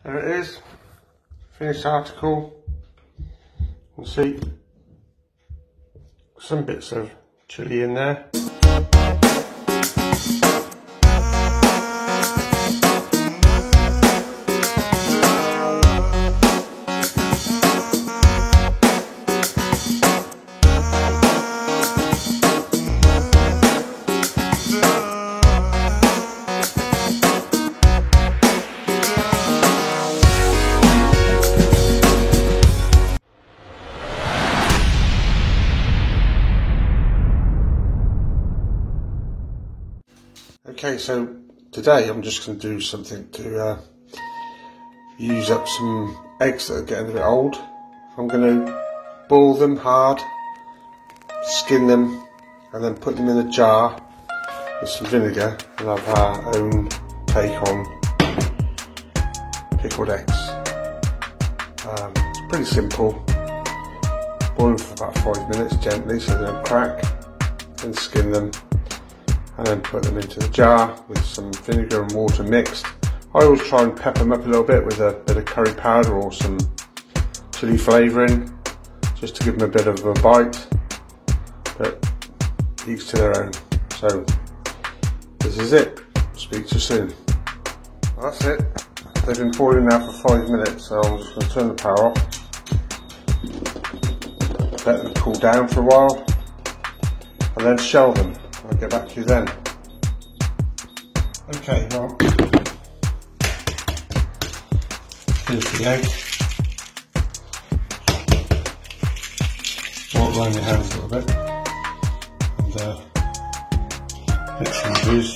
There it is, finished article. You can see some bits of chilli in there. Okay, so today I'm just going to do something to use up some eggs that are getting a bit old. I'm going to boil them hard, skin them, and then put them in a jar with some vinegar and have our own take on pickled eggs. It's pretty simple. Boil them for about 5 minutes gently so they don't crack, then skin them, and then put them into the jar with some vinegar and water mixed. I always try and pepper them up a little bit with a bit of curry powder or some chilli flavouring, just to give them a bit of a bite, but each to their own. So this is it. Speak to you soon. Well, that's it. They've been boiling now for 5 minutes, so I'm just going to turn the power off, let them cool down for a while, and then shell them. I'll get back to you then. Okay, well, here's the egg. Walk around your hands a little bit and mix some juice.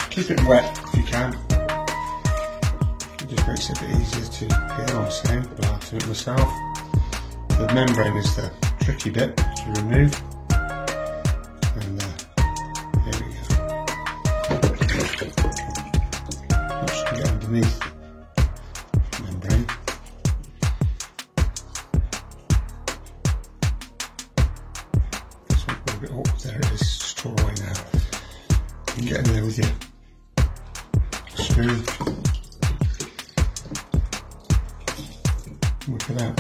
Keep it wet if you can. It just makes it a bit easier to peel, honestly, but I'll have to do it myself. The membrane is the tricky bit to remove. And there we go. Just get underneath the membrane. This one a bit awkward. There it is. Just tore away now. You can get in there with your spoon. Whip it out.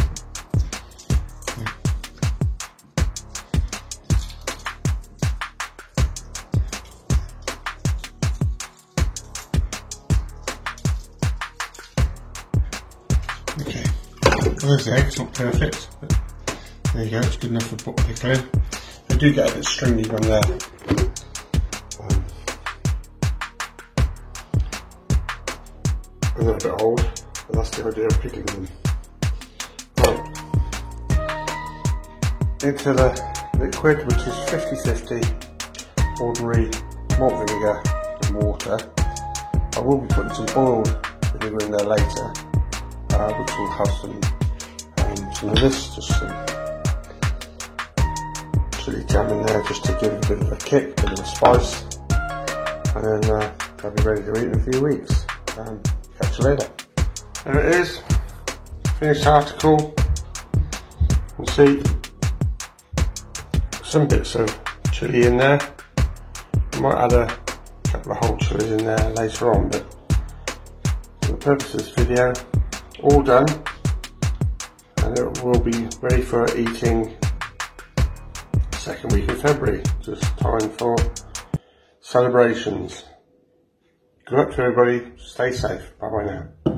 Okay, well, there's the egg. It's not perfect, but there you go, it's good enough for pickling. They do get a bit stringy when they're a bit old, but that's the idea of pickling them. Right, into the liquid, which is 50-50 ordinary malt vinegar and water. I will be putting some boiled vinegar in there later, which will have some of this, just some chilli jam in there just to give it a bit of a kick, a bit of a spice, and then they'll be ready to eat in a few weeks. Catch you later. There it is, finished article. You can see some bits of chilli in there. I might add a couple of whole chilies in there later on, but for the purpose of this video, all done, and it will be ready for eating second week of February. Just time for celebrations. Good luck to everybody. Stay safe. Bye bye now.